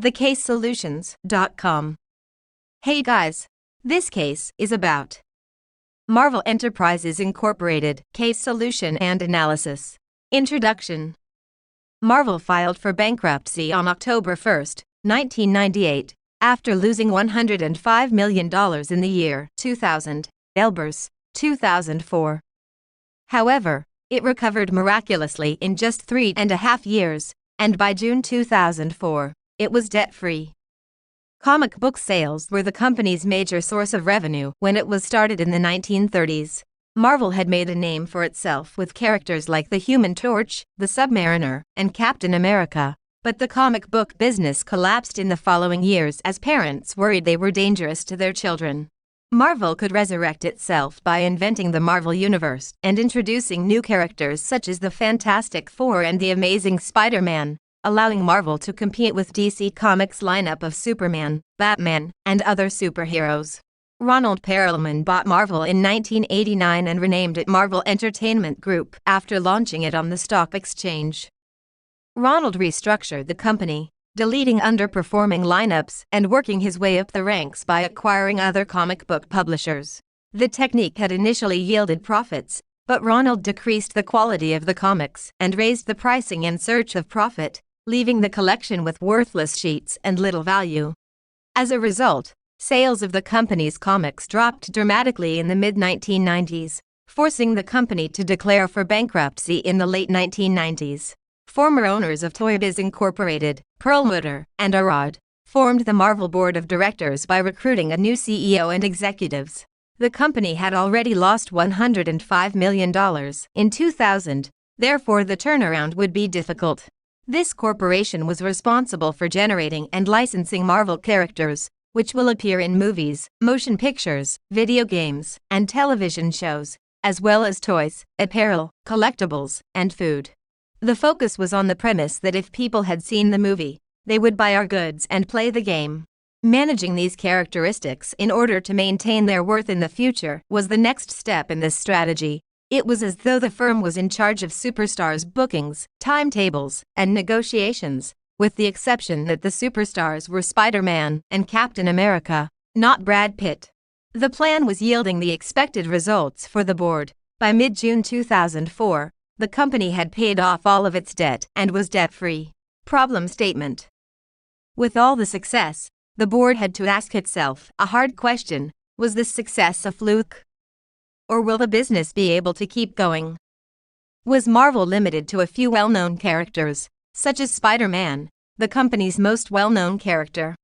thecasesolutions.com. Hey guys, this case is about Marvel Enterprises Incorporated, Case Solution and Analysis. Introduction. Marvel filed for bankruptcy on October 1, 1998, after losing $105 million in the year 2000, Elber's 2004. However, it recovered miraculously in just 3.5 years, and by June 2004, it was debt-free. Comic book sales were the company's major source of revenue when it was started in the 1930s. Marvel had made a name for itself with characters like the Human Torch, the Submariner, and Captain America, but the comic book business collapsed in the following years as parents worried they were dangerous to their children. Marvel could resurrect itself by inventing the Marvel Universe and introducing new characters such as the Fantastic Four and the Amazing Spider-Man, allowing Marvel to compete with DC Comics' lineup of Superman, Batman, and other superheroes. Ronald Perelman bought Marvel in 1989 and renamed it Marvel Entertainment Group after launching it on the stock exchange. Ronald restructured the company, deleting underperforming lineups and working his way up the ranks by acquiring other comic book publishers. The technique had initially yielded profits, but Ronald decreased the quality of the comics and raised the pricing in search of profit, leaving the collection with worthless sheets and little value. As a result, sales of the company's comics dropped dramatically in the mid-1990s, forcing the company to declare for bankruptcy in the late 1990s. Former owners of Toy Biz Incorporated, Perlmutter, and Arad, formed the Marvel Board of Directors by recruiting a new CEO and executives. The company had already lost $105 million in 2000, therefore the turnaround would be difficult. This corporation was responsible for generating and licensing Marvel characters, which will appear in movies, motion pictures, video games, and television shows, as well as toys, apparel, collectibles, and food. The focus was on the premise that if people had seen the movie, they would buy our goods and play the game. Managing these characteristics in order to maintain their worth in the future was the next step in this strategy. It was as though the firm was in charge of superstars' bookings, timetables, and negotiations, with the exception that the superstars were Spider-Man and Captain America, not Brad Pitt. The plan was yielding the expected results for the board. By mid-June 2004, the company had paid off all of its debt and was debt-free. Problem statement. With all the success, the board had to ask itself a hard question: was this success a fluke? Or will the business be able to keep going? Was Marvel limited to a few well-known characters, such as Spider-Man, the company's most well-known character?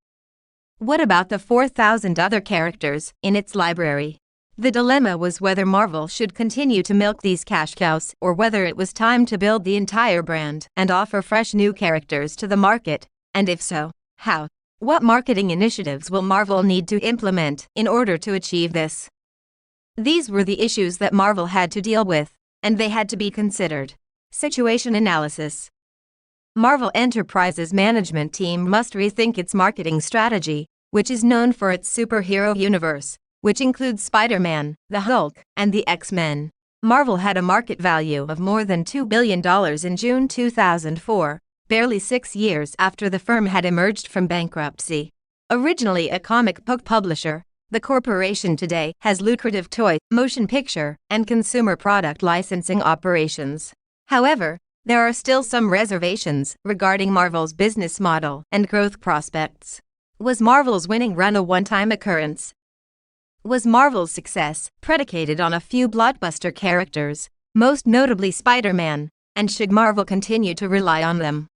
What about the 4,000 other characters in its library? The dilemma was whether Marvel should continue to milk these cash cows or whether it was time to build the entire brand and offer fresh new characters to the market, and if so, how? What marketing initiatives will Marvel need to implement in order to achieve this? These were the issues that Marvel had to deal with, and they had to be considered. Situation analysis. Marvel Enterprises' management team must rethink its marketing strategy, which is known for its superhero universe, which includes Spider-Man, the Hulk, and the X-Men. Marvel had a market value of more than $2 billion in June 2004, barely 6 years after the firm had emerged from bankruptcy. Originally a comic book publisher, the corporation today has lucrative toy, motion picture, and consumer product licensing operations. However, there are still some reservations regarding Marvel's business model and growth prospects. Was Marvel's winning run a one-time occurrence? Was Marvel's success predicated on a few blockbuster characters, most notably Spider-Man, and should Marvel continue to rely on them?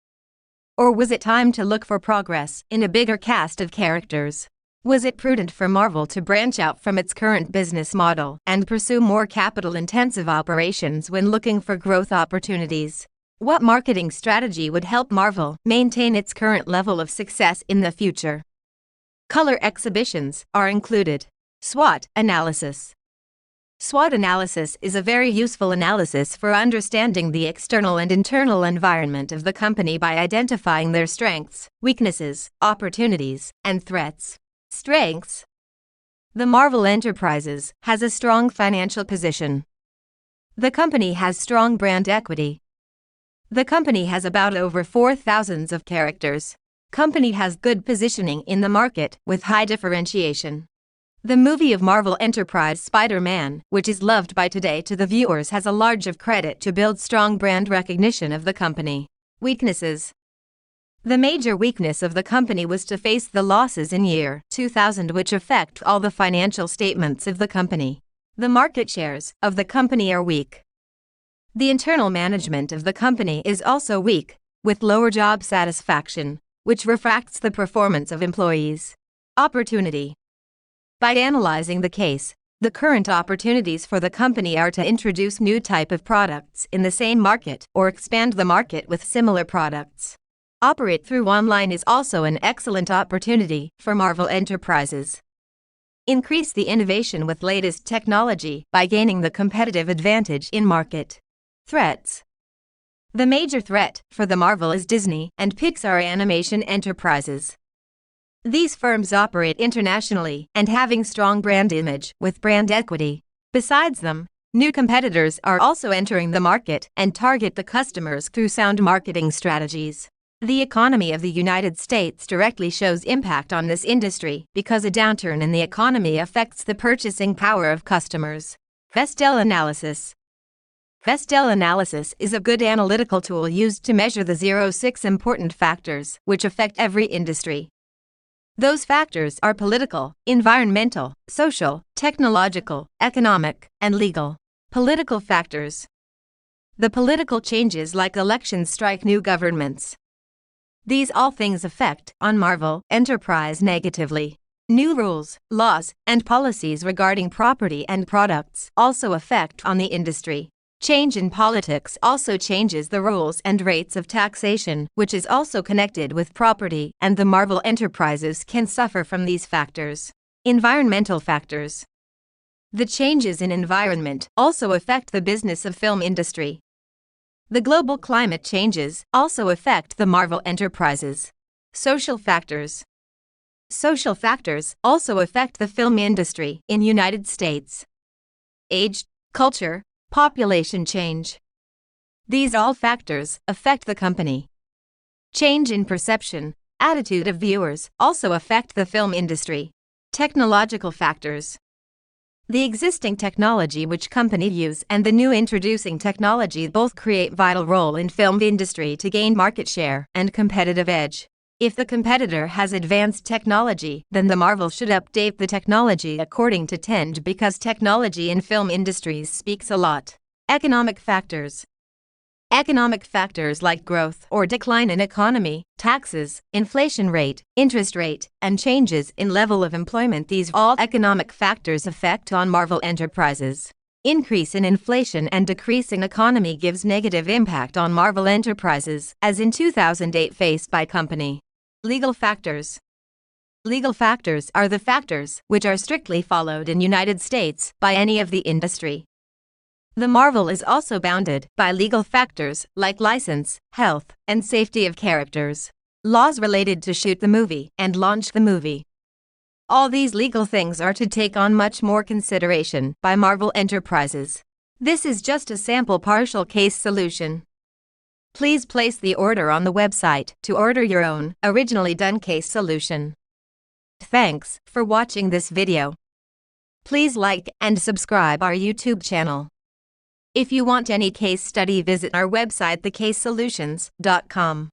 Or was it time to look for progress in a bigger cast of characters? Was it prudent for Marvel to branch out from its current business model and pursue more capital-intensive operations when looking for growth opportunities? What marketing strategy would help Marvel maintain its current level of success in the future? Color exhibitions are included. SWOT analysis. SWOT analysis is a very useful analysis for understanding the external and internal environment of the company by identifying their strengths, weaknesses, opportunities, and threats. Strengths. The Marvel Enterprises has a strong financial position. The company has strong brand equity. The company has about over 4,000 of characters. Company has good positioning in the market with high differentiation. The movie of Marvel Enterprise Spider-Man, which is loved by today to the viewers, has a large of credit to build strong brand recognition of the company. Weaknesses. The major weakness of the company was to face the losses in year 2000 which affect all the financial statements of the company. The market shares of the company are weak. The internal management of the company is also weak, with lower job satisfaction, which refracts the performance of employees. Opportunity. By analyzing the case, the current opportunities for the company are to introduce new type of products in the same market or expand the market with similar products. Operate through online is also an excellent opportunity for Marvel Enterprises. Increase the innovation with latest technology by gaining the competitive advantage in market. Threats. The major threat for the Marvel is Disney and Pixar Animation Enterprises. These firms operate internationally and having strong brand image with brand equity. Besides them, new competitors are also entering the market and target the customers through sound marketing strategies. The economy of the United States directly shows impact on this industry because a downturn in the economy affects the purchasing power of customers. PESTEL Analysis. PESTEL Analysis is a good analytical tool used to measure the 6 important factors which affect every industry. Those factors are political, environmental, social, technological, economic, and legal. Political factors. The political changes like elections strike new governments. These all things affect on Marvel Enterprise negatively. New rules, laws, and policies regarding property and products also affect on the industry. Change in politics also changes the rules and rates of taxation, which is also connected with property, and the Marvel Enterprises can suffer from these factors. Environmental factors. The changes in environment also affect the business of film industry. The global climate changes also affect the Marvel Enterprises. Social factors. Social factors also affect the film industry in United States. Age, culture, population change. These all factors affect the company. Change in perception, attitude of viewers also affect the film industry. Technological factors. The existing technology which company use and the new introducing technology both create vital role in film industry to gain market share and competitive edge. If the competitor has advanced technology, then the Marvel should update the technology according to trend because technology in film industries speaks a lot. Economic factors. Economic factors like growth or decline in economy, taxes, inflation rate, interest rate, and changes in level of employment, these all economic factors affect on Marvel Enterprises. Increase in inflation and decrease in economy gives negative impact on Marvel Enterprises, as in 2008 faced by company. Legal factors. Legal factors are the factors which are strictly followed in United States by any of the industry. The Marvel is also bounded by legal factors like license, health, and safety of characters, laws related to shoot the movie and launch the movie. All these legal things are to take on much more consideration by Marvel Enterprises. This is just a sample partial case solution. Please place the order on the website to order your own originally done case solution. Thanks for watching this video. Please like and subscribe our YouTube channel. If you want any case study, visit our website thecasesolutions.com.